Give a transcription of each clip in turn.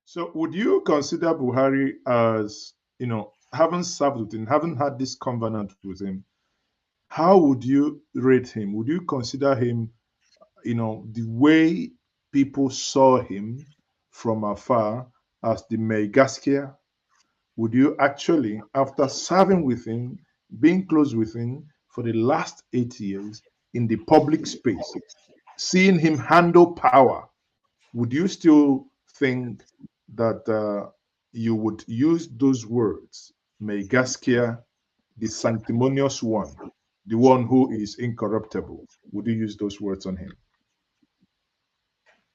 So would you consider Buhari as, having served with him, having had this covenant with him, how would you rate him? Would you consider him, the way people saw him from afar as the Megaskia? Would you actually, after serving with him, being close with him for the last 8 years in the public space, seeing him handle power, would you still think that you would use those words, Megaskia, the sanctimonious one, the one who is incorruptible? Would you use those words on him?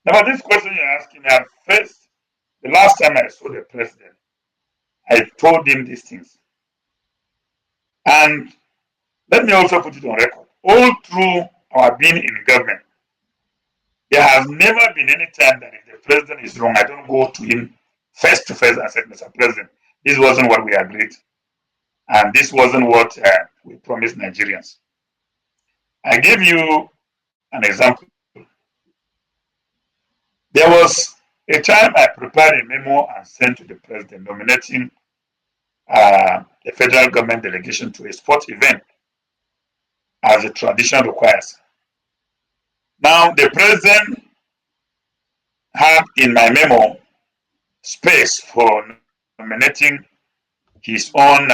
Now, this question you're asking me, first, the last time I saw the president, I told him these things. And let me also put it on record. All through our being in government, there has never been any time that if the president is wrong, I don't go to him face to face and say, Mr. President, this wasn't what we agreed. And this wasn't what we promised Nigerians. I give you an example. There was a time I prepared a memo and sent to the president nominating the federal government delegation to a sport event as the tradition requires. Now, the president had in my memo space for nominating his own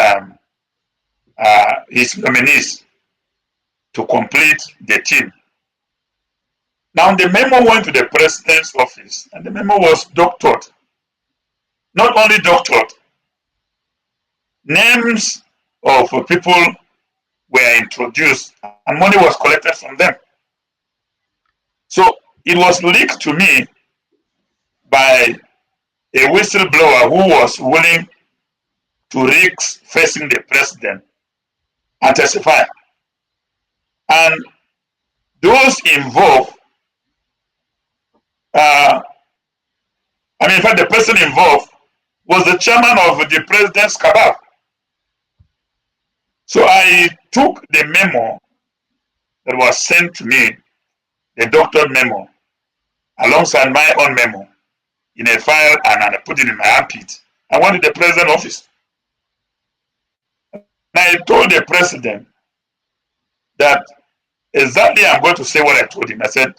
his nominees to complete the team. Now, the memo went to the president's office, and the memo was doctored. Not only doctored, names of people were introduced, and money was collected from them. So it was leaked to me by a whistleblower who was willing to risk facing the president and testify. And those involved, in fact, the person involved was the chairman of the president's cabal. So I took the memo that was sent to me, the doctored memo, alongside my own memo, in a file, and I put it in my armpit. I went to the president's office. And I told the president that exactly I'm going to say what I told him. I said,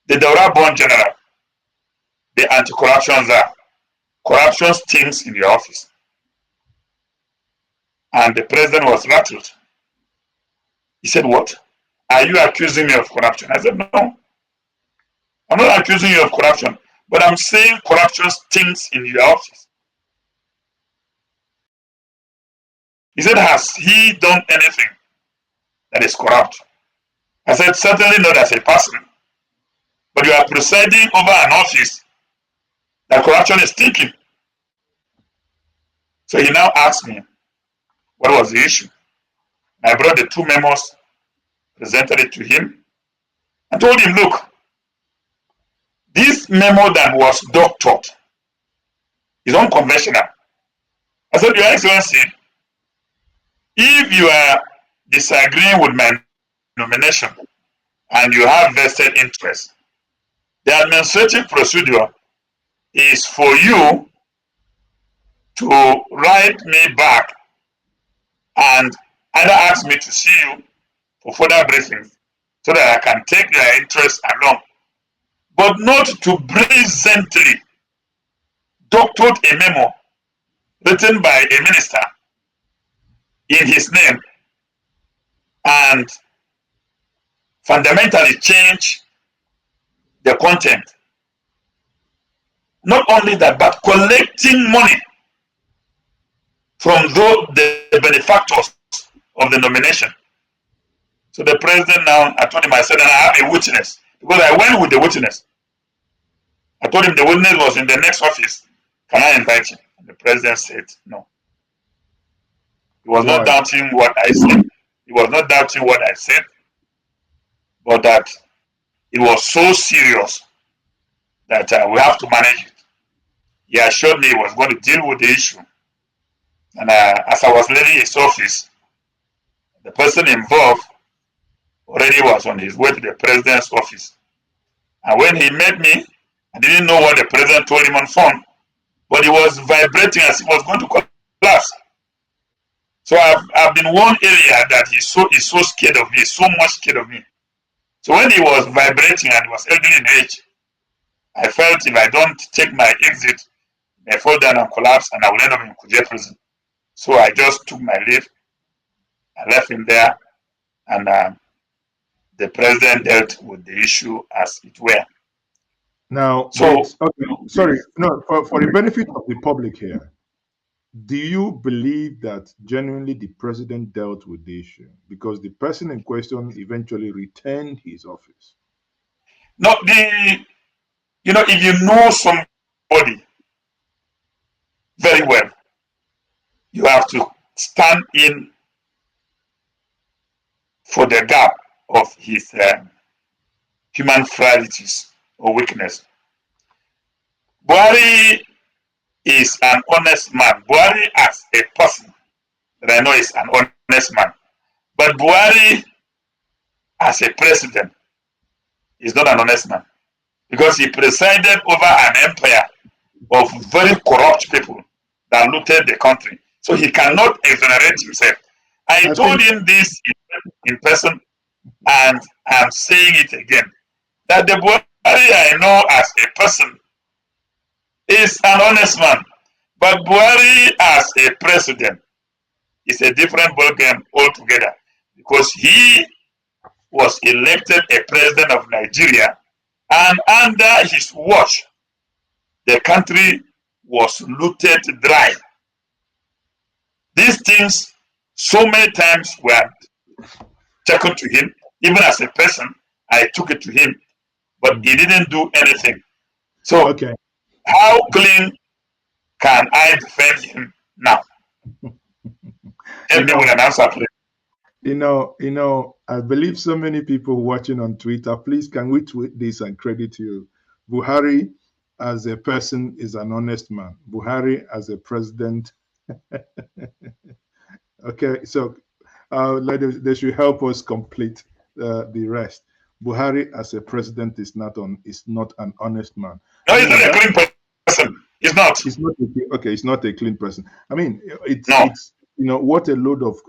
the Daura-born general, the anti-corruption czar, corruption stinks in your office. And the president was rattled. He said, what? Are you accusing me of corruption? I said, no. I'm not accusing you of corruption, but I'm saying corruption stinks in your office. He said, has he done anything that is corrupt? I said, certainly not as a person, but you are presiding over an office that corruption is stinking. So he now asked me, what was the issue? I brought the two memos, presented it to him, and told him, look, this memo that was doctored is unconventional. I said, Your Excellency, if you are disagreeing with my nomination and you have vested interest, the administrative procedure is for you to write me back and either ask me to see you for further briefings so that I can take your interest along, but not to brazenly doctor a memo written by a minister in his name and fundamentally change the content. Not only that, but collecting money from the benefactors of the nomination. So the president now, I told him, I said, and I have a witness, because I went with the witness. I told him the witness was in the next office. Can I invite him? And the president said no. He was not doubting what I said. He was not doubting what I said, but that it was so serious that we have to manage it. He assured me he was going to deal with the issue. And as I was leaving his office, the person involved already was on his way to the president's office. And when he met me, I didn't know what the president told him on phone, but he was vibrating as he was going to collapse. So I've been one area that he's so scared of me, so much scared of me. So when he was vibrating and was elderly in age, I felt if I don't take my exit, I fall down and collapse and I will end up in Kuje prison. So I just took my leave. I left him there, and the president dealt with the issue as it were. Now, So, okay, sorry, no, for the benefit of the public here, do you believe that genuinely the president dealt with the issue? Because the person in question eventually retained his office. no, if you know somebody very well, you have to stand in for the gap of his human fragilities or weakness. Buhari is an honest man. Buhari as a person that I know is an honest man. But Buhari as a president is not an honest man, because he presided over an empire of very corrupt people that looted the country. So he cannot exonerate himself. I told him this in person, and I'm saying it again, that the Buhari I know as a person is an honest man. But Buhari as a president is a different ballgame altogether, because he was elected a president of Nigeria, and under his watch, the country was looted dry. These things so many times were taken to him. Even as a person, I took it to him, but he didn't do anything. So, okay, how clean can I defend him now? Help me with an answer, please. I believe so many people watching on Twitter, please can we tweet this and credit you? Buhari as a person is an honest man. Buhari as a president. Okay, so they should help us complete the rest. Buhari as a president is not an honest man. No, he's not a clean person. He's not. He's not okay. He's not a clean person. I mean, it's what a load of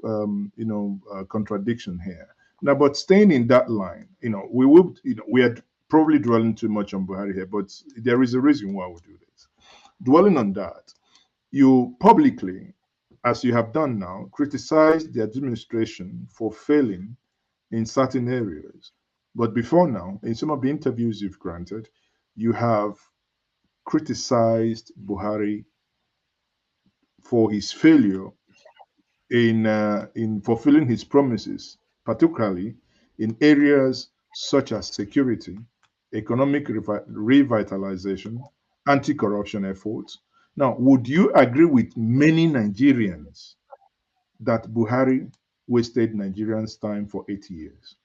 contradiction here. Now, but staying in that line, we are probably dwelling too much on Buhari here, but there is a reason why we do this. Dwelling on that, you publicly, as you have done now, criticize the administration for failing in certain areas. But before now, in some of the interviews you've granted, you have criticized Buhari for his failure in fulfilling his promises, particularly in areas such as security, economic revitalization, anti-corruption efforts. Now, would you agree with many Nigerians that Buhari wasted Nigerians' time for 8 years?